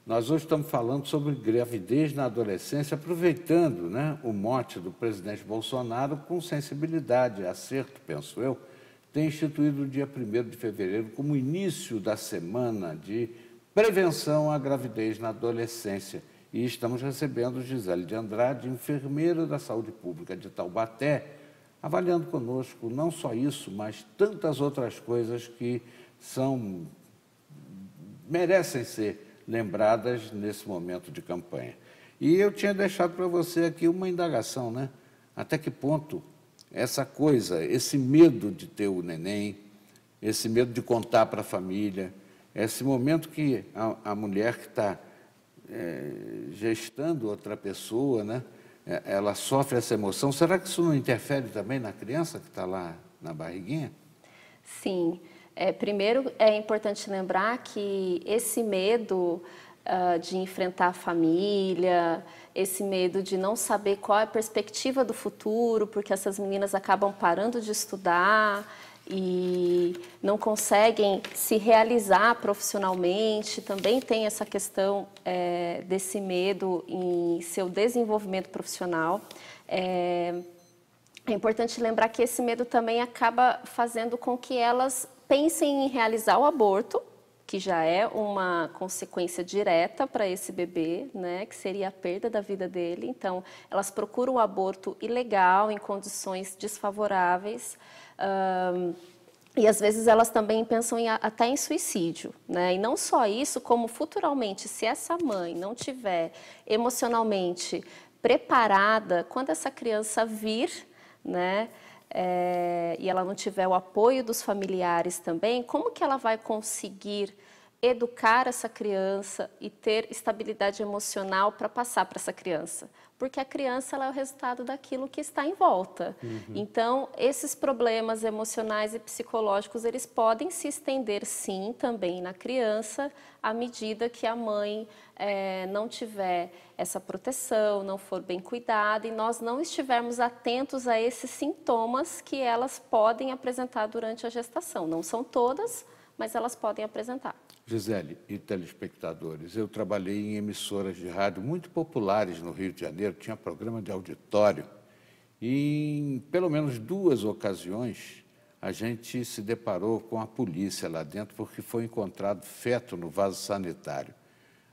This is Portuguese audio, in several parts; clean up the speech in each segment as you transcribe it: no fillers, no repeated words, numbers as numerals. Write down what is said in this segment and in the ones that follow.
Nós hoje estamos falando sobre gravidez na adolescência, aproveitando, né, o mote do presidente Bolsonaro com sensibilidade, acerto, penso eu, tem instituído o dia 1º de fevereiro como início da semana de prevenção à gravidez na adolescência. E estamos recebendo Gisele de Andrade, enfermeira da Saúde Pública de Taubaté, avaliando conosco não só isso, mas tantas outras coisas que merecem ser lembradas nesse momento de campanha. E eu tinha deixado para você aqui uma indagação, né? Até que ponto essa coisa, esse medo de ter o neném, esse medo de contar para a família, esse momento que a mulher que está gestando outra pessoa, né? Ela sofre essa emoção. Será que isso não interfere também na criança que está lá na barriguinha? Sim. Primeiro, é importante lembrar que esse medo de enfrentar a família, esse medo de não saber qual é a perspectiva do futuro, porque essas meninas acabam parando de estudar e não conseguem se realizar profissionalmente, também tem essa questão desse medo em seu desenvolvimento profissional. É importante lembrar que esse medo também acaba fazendo com que elas pensem em realizar o aborto, que já é uma consequência direta para esse bebê, né, que seria a perda da vida dele. Então, elas procuram o aborto ilegal, em condições desfavoráveis, e às vezes elas também pensam até em suicídio, né? E não só isso, como futuramente, se essa mãe não tiver emocionalmente preparada, quando essa criança vir, né, e ela não tiver o apoio dos familiares também, como que ela vai conseguir educar essa criança e ter estabilidade emocional para passar para essa criança? Porque a criança ela é o resultado daquilo que está em volta. Então, esses problemas emocionais e psicológicos, eles podem se estender, sim, também na criança, à medida que a mãe não tiver essa proteção, não for bem cuidada e nós não estivermos atentos a esses sintomas que elas podem apresentar durante a gestação. Não são todas, mas elas podem apresentar. Gisele e telespectadores, eu trabalhei em emissoras de rádio muito populares no Rio de Janeiro, tinha programa de auditório, e em pelo menos 2 ocasiões a gente se deparou com a polícia lá dentro porque foi encontrado feto no vaso sanitário.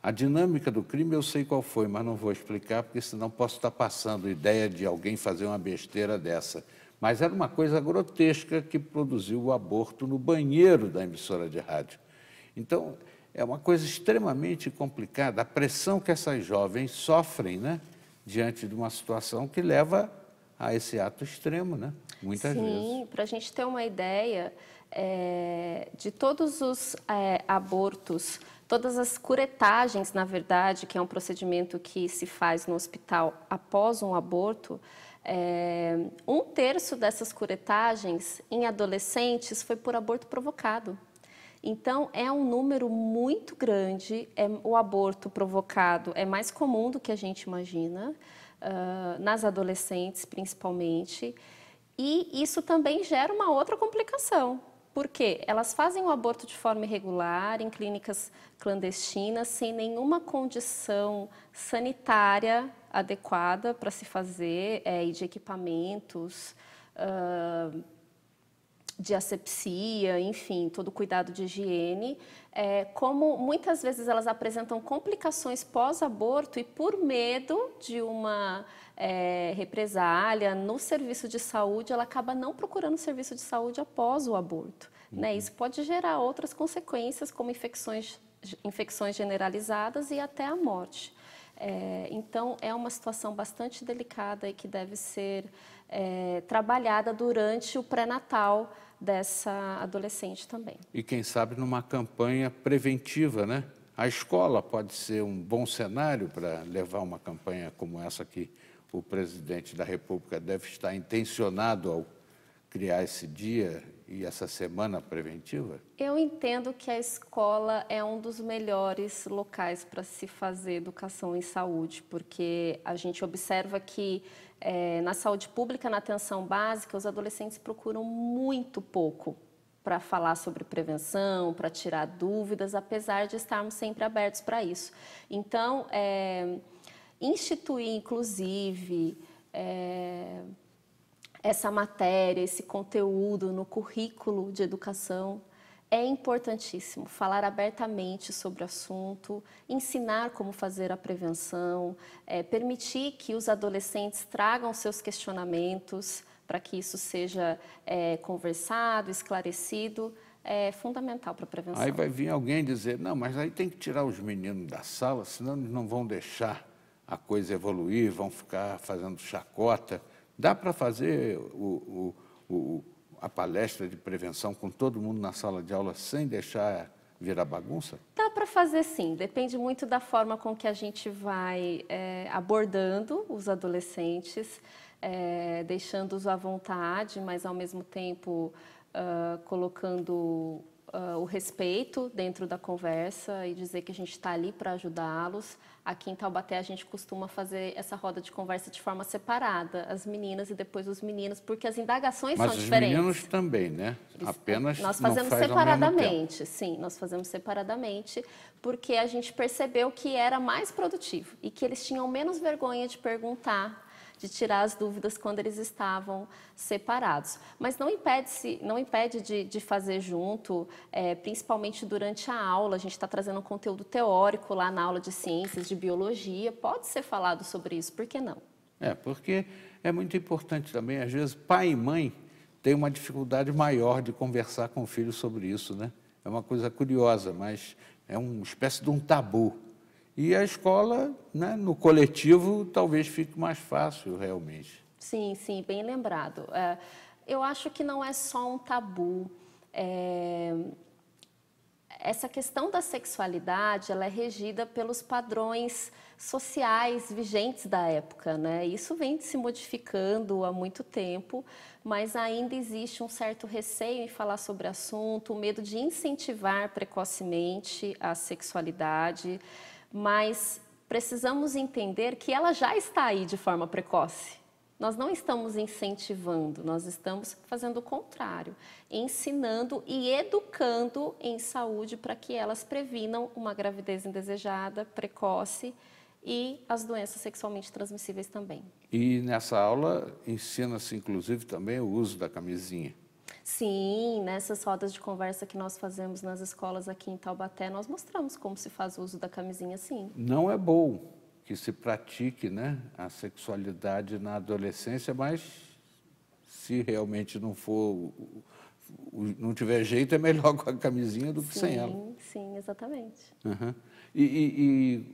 A dinâmica do crime eu sei qual foi, mas não vou explicar porque senão posso estar passando ideia de alguém fazer uma besteira dessa. Mas era uma coisa grotesca que produziu o aborto no banheiro da emissora de rádio. Então, é uma coisa extremamente complicada, a pressão que essas jovens sofrem, né, diante de uma situação que leva a esse ato extremo, né, muitas vezes. Sim, para a gente ter uma ideia de todos os abortos, todas as curetagens, na verdade, que é um procedimento que se faz no hospital após um aborto, 1/3 dessas curetagens em adolescentes foi por aborto provocado. Então, é um número muito grande, o aborto provocado é mais comum do que a gente imagina, nas adolescentes principalmente, e isso também gera uma outra complicação, porque elas fazem o aborto de forma irregular, em clínicas clandestinas, sem nenhuma condição sanitária adequada para se fazer, e de equipamentos, de asepsia, enfim, todo o cuidado de higiene, como muitas vezes elas apresentam complicações pós-aborto e por medo de uma represália no serviço de saúde, ela acaba não procurando serviço de saúde após o aborto. Né? Isso pode gerar outras consequências, como infecções generalizadas e até a morte. Então, é uma situação bastante delicada e que deve ser trabalhada durante o pré-natal dessa adolescente também. E quem sabe numa campanha preventiva, né? A escola pode ser um bom cenário para levar uma campanha como essa que o presidente da República deve estar intencionado ao criar esse dia e essa semana preventiva? Eu entendo que a escola é um dos melhores locais para se fazer educação em saúde, porque a gente observa que na saúde pública, na atenção básica, os adolescentes procuram muito pouco para falar sobre prevenção, para tirar dúvidas, apesar de estarmos sempre abertos para isso. Então, instituir, inclusive, essa matéria, esse conteúdo no currículo de educação é importantíssimo. Falar abertamente sobre o assunto, ensinar como fazer a prevenção, permitir que os adolescentes tragam seus questionamentos para que isso seja conversado, esclarecido, é fundamental para a prevenção. Aí vai vir alguém dizer, não, mas aí tem que tirar os meninos da sala, senão eles não vão deixar a coisa evoluir, vão ficar fazendo chacota. Dá para fazer a palestra de prevenção com todo mundo na sala de aula sem deixar virar bagunça? Dá para fazer sim, depende muito da forma com que a gente vai abordando os adolescentes, deixando-os à vontade, mas ao mesmo tempo colocando o respeito dentro da conversa e dizer que a gente está ali para ajudá-los. Aqui em Taubaté a gente costuma fazer essa roda de conversa de forma separada, as meninas e depois os meninos, porque as indagações são diferentes. Mas os meninos também, né? Apenas nós fazemos não faz separadamente, sim, nós fazemos separadamente, porque a gente percebeu que era mais produtivo e que eles tinham menos vergonha de perguntar, de tirar as dúvidas quando eles estavam separados. Mas não impede de fazer junto, principalmente durante a aula. A gente está trazendo um conteúdo teórico lá na aula de ciências, de biologia. Pode ser falado sobre isso, por que não? Porque é muito importante também, às vezes, pai e mãe têm uma dificuldade maior de conversar com o filho sobre isso, né? É uma coisa curiosa, mas é uma espécie de um tabu. E a escola, né, no coletivo, talvez fique mais fácil, realmente. Sim, sim, bem lembrado. Eu acho que não é só um tabu. Essa questão da sexualidade, ela é regida pelos padrões sociais vigentes da época, né? Isso vem se modificando há muito tempo, mas ainda existe um certo receio em falar sobre o assunto, o medo de incentivar precocemente a sexualidade, mas precisamos entender que ela já está aí de forma precoce. Nós não estamos incentivando, nós estamos fazendo o contrário, ensinando e educando em saúde para que elas previnam uma gravidez indesejada, precoce e as doenças sexualmente transmissíveis também. E nessa aula ensina-se, inclusive, também o uso da camisinha. Sim, nessas rodas de conversa que nós fazemos nas escolas aqui em Taubaté, nós mostramos como se faz o uso da camisinha, sim. Não é bom que se pratique, né, a sexualidade na adolescência, mas se realmente não tiver jeito, é melhor com a camisinha do que sem ela. Sim, exatamente. Uhum. E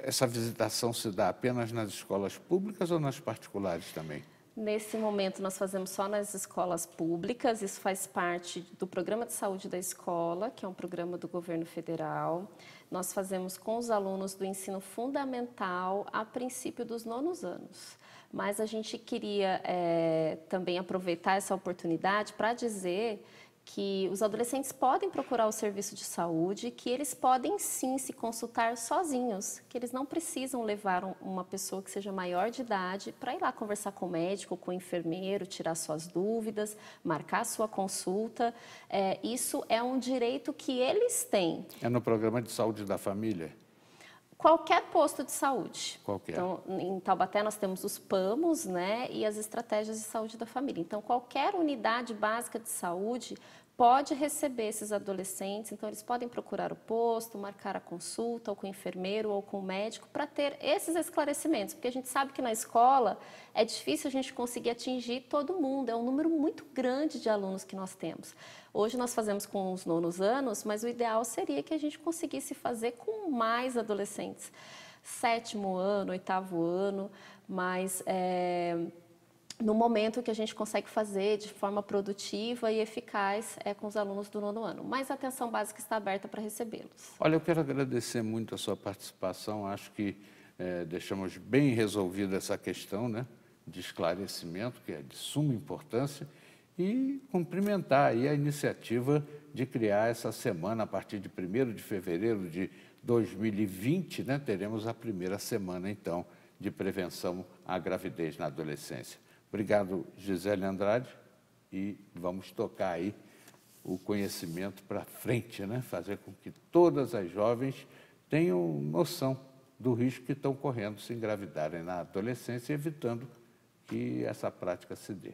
essa visitação se dá apenas nas escolas públicas ou nas particulares também? Nesse momento, nós fazemos só nas escolas públicas, isso faz parte do Programa de Saúde da Escola, que é um programa do governo federal. Nós fazemos com os alunos do ensino fundamental a princípio dos 9º anos. Mas a gente queria também aproveitar essa oportunidade para dizer que os adolescentes podem procurar o serviço de saúde, que eles podem sim se consultar sozinhos, que eles não precisam levar uma pessoa que seja maior de idade para ir lá conversar com o médico, com o enfermeiro, tirar suas dúvidas, marcar sua consulta. Isso é um direito que eles têm. É no Programa de Saúde da Família? Qualquer posto de saúde. Qualquer. Então, em Taubaté nós temos os PAMOs, né, e as estratégias de saúde da família. Então, qualquer unidade básica de saúde pode receber esses adolescentes, então eles podem procurar o posto, marcar a consulta, ou com o enfermeiro, ou com o médico, para ter esses esclarecimentos, porque a gente sabe que na escola é difícil a gente conseguir atingir todo mundo, é um número muito grande de alunos que nós temos. Hoje nós fazemos com os 9º anos, mas o ideal seria que a gente conseguisse fazer com mais adolescentes. 7º ano, 8º ano, mas no momento que a gente consegue fazer de forma produtiva e eficaz com os alunos do 9º ano. Mas a atenção básica está aberta para recebê-los. Olha, eu quero agradecer muito a sua participação. Acho que deixamos bem resolvida essa questão, né, de esclarecimento, que é de suma importância, e cumprimentar aí a iniciativa de criar essa semana, a partir de 1º de fevereiro de 2020, né, teremos a primeira semana, então, de prevenção à gravidez na adolescência. Obrigado, Gisele Andrade, e vamos tocar aí o conhecimento para frente, né? Fazer com que todas as jovens tenham noção do risco que estão correndo se engravidarem na adolescência, evitando que essa prática se dê.